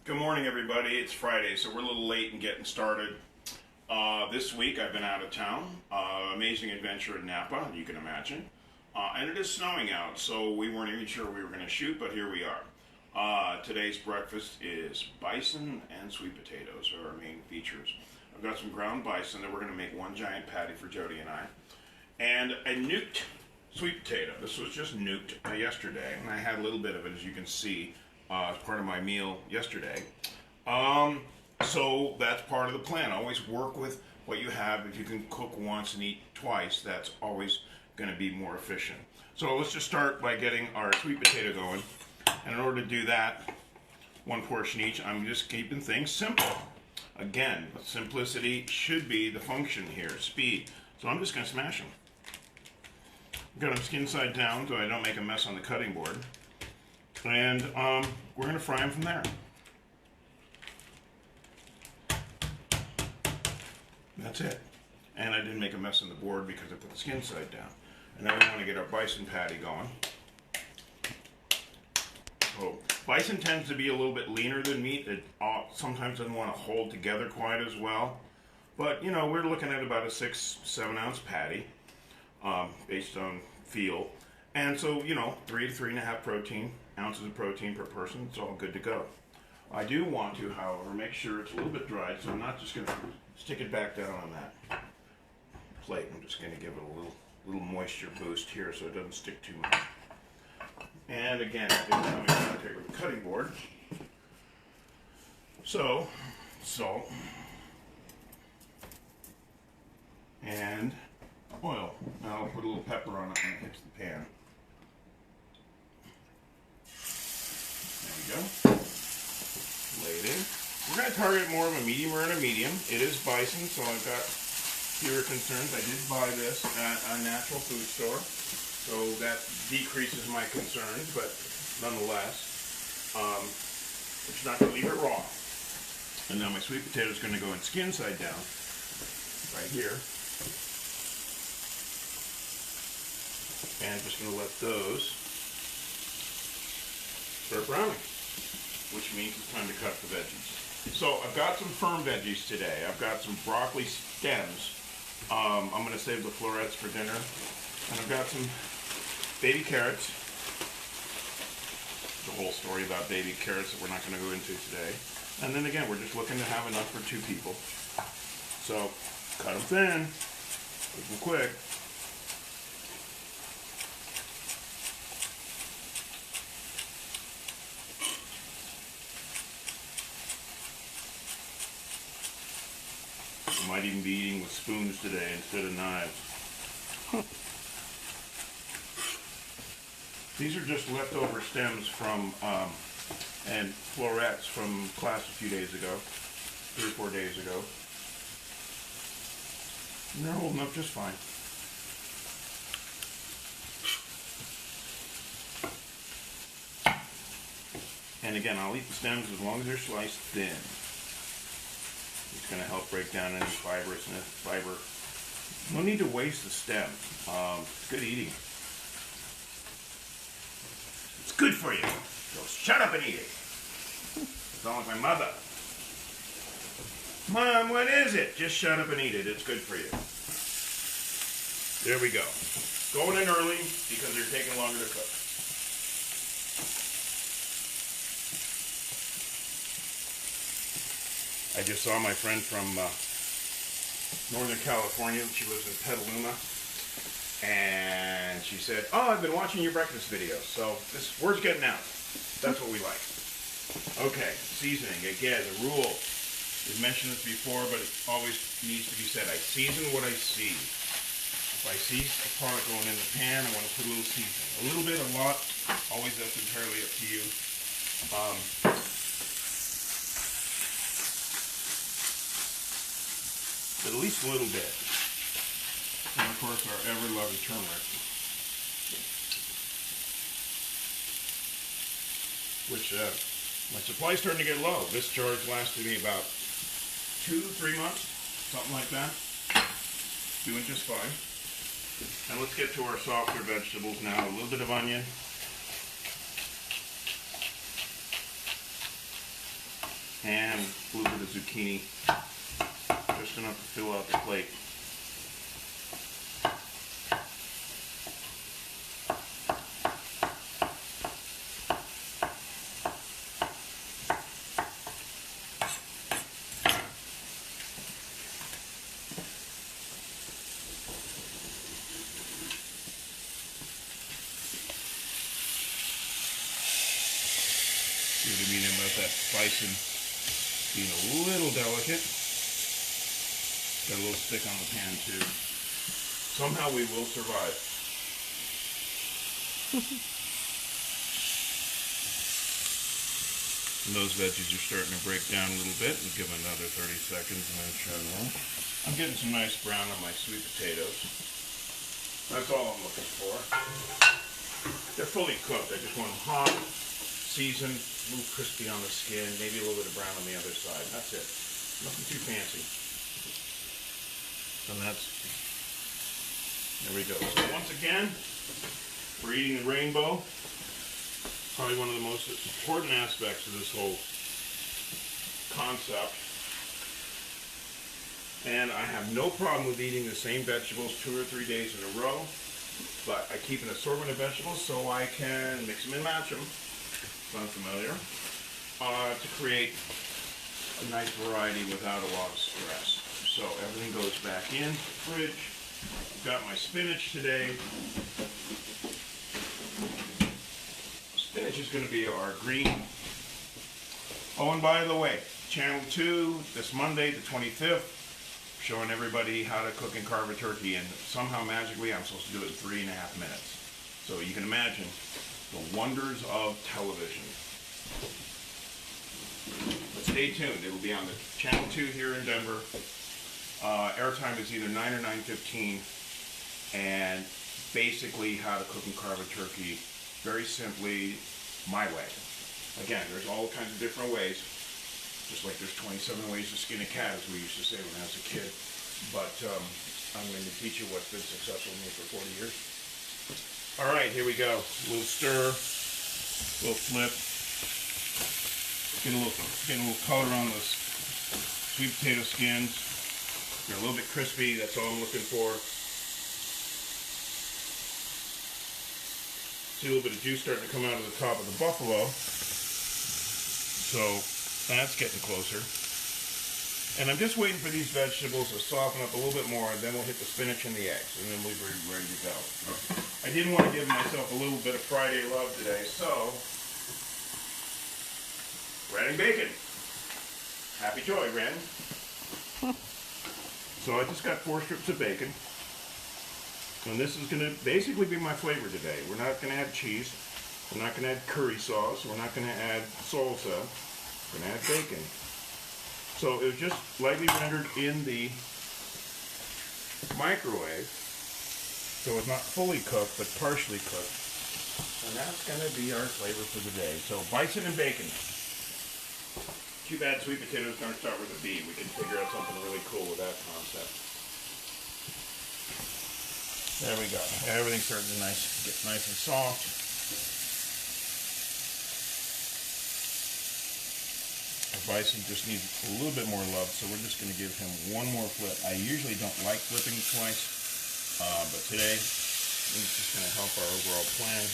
Good morning, everybody. It's Friday, so we're a little late in getting started. This week I've been out of town. Amazing adventure in Napa, you can imagine. And it is snowing out, so we weren't even sure we were going to shoot, but here we are. Today's breakfast is bison and sweet potatoes are our main features. I've got some ground bison that we're going to make one giant patty for Jody and I. And a nuked sweet potato. This was just nuked yesterday, and I had a little bit of it, as you can see. As part of my meal yesterday. So that's part of the plan. Always work with what you have. If you can cook once and eat twice, that's always going to be more efficient. So let's just start by getting our sweet potato going. And in order to do that, one portion each, I'm just keeping things simple. Again, simplicity should be the function here, speed. So I'm just going to smash them. Got them skin side down so I don't make a mess on the cutting board. And we're going to fry them from there. That's it. And I didn't make a mess on the board because I put the skin side down. And then we want to get our bison patty going. So bison tends to be a little bit leaner than meat. It sometimes doesn't want to hold together quite as well. But, you know, we're looking at about a 6-7 ounce patty based on feel. And so, you know, 3 to 3.5 ounces of protein per person, it's all good to go. I do want to, however, make sure it's a little bit dried, so I'm not just going to stick it back down on that plate. I'm just going to give it a little moisture boost here so it doesn't stick too much. And again, I didn't have any contact with the cutting board. So, salt and oil. Now I'll put a little pepper on it when it hits the pan. There we go. Lay it in. We're going to target more of a medium rare and a medium. It is bison, so I've got fewer concerns. I did buy this at a natural food store, so that decreases my concerns, but nonetheless, we're just not going to leave it raw. And now my sweet potato is going to go in skin side down, right here. And just going to let those start browning, which means it's time to cut the veggies. So I've got some firm veggies today. I've got some broccoli stems. I'm going to save the florets for dinner. And I've got some baby carrots. The whole story about baby carrots that we're not going to go into today. And then again, we're just looking to have enough for 2 people. So cut them thin, keep them quick. I might even be eating with spoons today instead of knives. These are just leftover stems from and florets from class a few days ago, 3 or 4 days ago. And they're holding up just fine. And again, I'll eat the stems as long as they're sliced thin. It's going to help break down any fiber. No need to waste the stem. Good eating. It's good for you. So shut up and eat it. Sound like my mother. Mom, what is it? Just shut up and eat it. It's good for you. There we go. Going in early because they're taking longer to cook. I just saw my friend from Northern California. She lives in Petaluma. And she said, "Oh, I've been watching your breakfast videos." So this word's getting out. That's what we like. Okay, seasoning. Again, the rule. We've mentioned this before, but it always needs to be said. I season what I see. If I see a product going in the pan, I want to put a little seasoning. A little bit, a lot. Always, that's entirely up to you. But at least a little bit. And of course our ever-loving turmeric. Which, my supply's starting to get low. This charge lasted me about 2-3 months, something like that. Doing just fine. And let's get to our softer vegetables now. A little bit of onion. and a little bit of zucchini, just enough to fill out the plate. See what I mean about that bison being a little delicate. Got a little stick on the pan too. Somehow we will survive. And those veggies are starting to break down a little bit. We'll give them another 30 seconds and then show them. I'm getting some nice brown on my sweet potatoes. That's all I'm looking for. They're fully cooked. I just want them hot, seasoned, a little crispy on the skin, maybe a little bit of brown on the other side. That's it. Nothing too fancy. And that's, there we go. So once again, we're eating the rainbow. Probably one of the most important aspects of this whole concept. And I have no problem with eating the same vegetables 2 or 3 days in a row, but I keep an assortment of vegetables so I can mix them and match them. Sound familiar? To create a nice variety without a lot of stress. So everything goes back in the fridge. I've got my spinach today. Spinach is going to be our green. Oh, and by the way, Channel 2, this Monday, the 25th, showing everybody how to cook and carve a turkey, and somehow magically I'm supposed to do it in 3.5 minutes. So you can imagine the wonders of television. But stay tuned. It will be on the Channel 2 here in Denver. Airtime is either 9 or 9:15, and basically how to cook and carve a turkey very simply my way. Again, there's all kinds of different ways, just like there's 27 ways to skin a cat, as we used to say when I was a kid. But I'm going to teach you what's been successful with me for 40 years. All right, here we go. A little stir, a little flip. Get a little color on those sweet potato skins. They're a little bit crispy. That's all I'm looking for. See a little bit of juice starting to come out of the top of the buffalo. So that's getting closer. And I'm just waiting for these vegetables to soften up a little bit more, and then we'll hit the spinach and the eggs, and then we'll be ready to go. I did want to give myself a little bit of Friday love today, so bread and bacon. Happy joy, Ren. So I just got 4 strips of bacon. And this is going to basically be my flavor today. We're not going to add cheese. We're not going to add curry sauce. We're not going to add salsa. We're going to add bacon. So it was just lightly rendered in the microwave. So it's not fully cooked, but partially cooked. And that's going to be our flavor for the day. So bison and bacon. Too bad sweet potatoes don't start with a B. We can figure out something really cool with that concept. There we go. Everything's starting to get nice and soft. Our bison just needs a little bit more love, so we're just going to give him one more flip. I usually don't like flipping twice, but today it's just going to help our overall plan.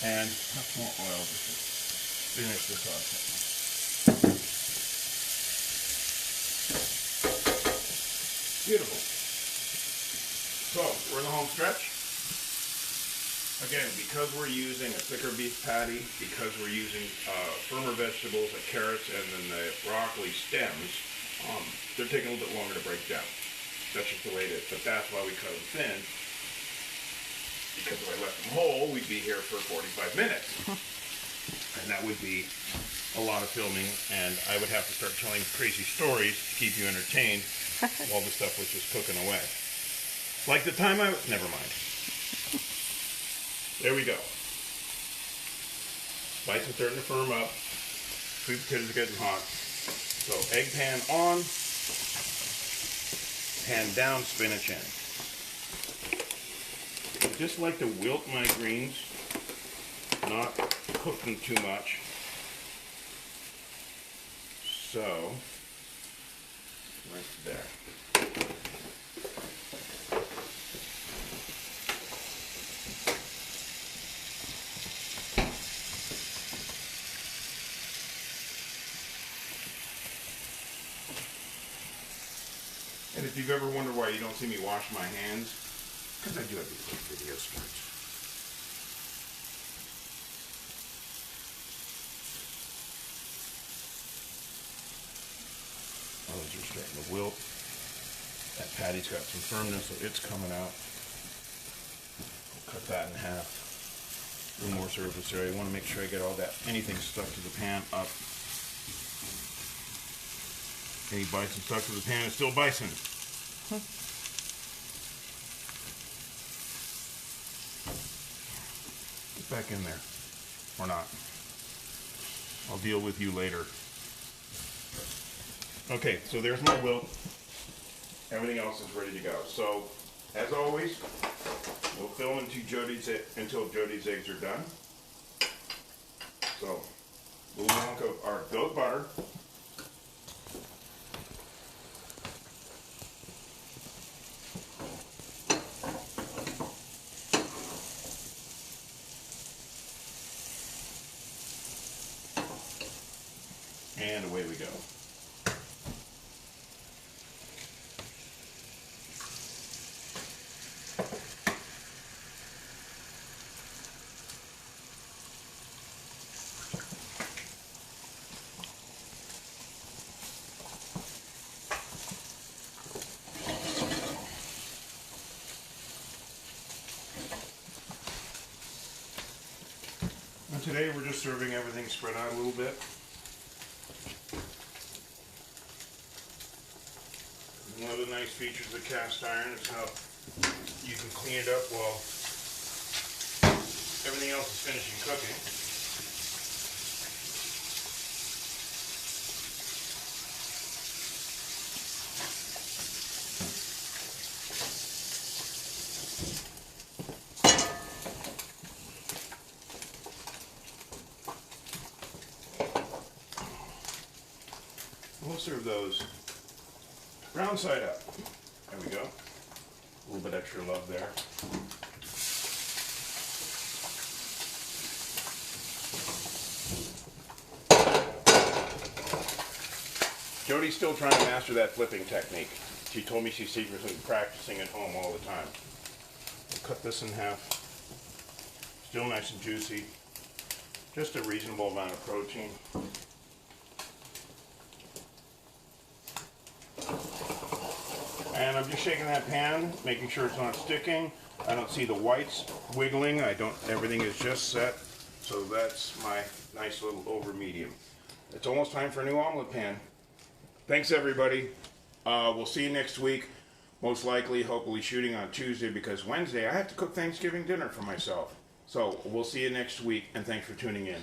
And much more oil just to finish this off. Beautiful. So, we're in the home stretch. Again, because we're using a thicker beef patty, because we're using firmer vegetables like carrots and then the broccoli stems, they're taking a little bit longer to break down. That's just the way it is. But that's why we cut them thin. Because if I left them whole, we'd be here for 45 minutes. And that would be a lot of filming, and I would have to start telling crazy stories to keep you entertained while the stuff was just cooking away. Like the time I was... Never mind. There we go. Bison's starting to firm up. Sweet potatoes are getting hot. So egg pan on, pan down, spinach in. I just like to wilt my greens, not cook them too much. So, right there. And if you've ever wondered why you don't see me wash my hands, because I do have these little video skirts. Oh, those are starting to wilt. That patty's got some firmness, so it's coming out. I'll cut that in half. A little more surface area. I want to make sure I get all that, anything stuck to the pan up. Any bison stuck to the pan is still bison. Get back in there. Or not. I'll deal with you later. Okay, so there's my wilt. Everything else is ready to go. So, as always, we'll film until Jody's eggs are done. So, a little hunk of our goat butter. And away we go. And today we're just serving everything spread out a little bit. One of the nice features of cast iron is how you can clean it up while everything else is finishing cooking. We'll serve those brown side up. There we go. A little bit extra love there. Jody's still trying to master that flipping technique. She told me she's secretly practicing at home all the time. We'll cut this in half. Still nice and juicy. Just a reasonable amount of protein. And I'm just shaking that pan, making sure it's not sticking. I don't see the whites wiggling. Everything is just set. So that's my nice little over medium. It's almost time for a new omelet pan. Thanks everybody. We'll see you next week. Most likely, hopefully shooting on Tuesday because Wednesday I have to cook Thanksgiving dinner for myself. So we'll see you next week and thanks for tuning in.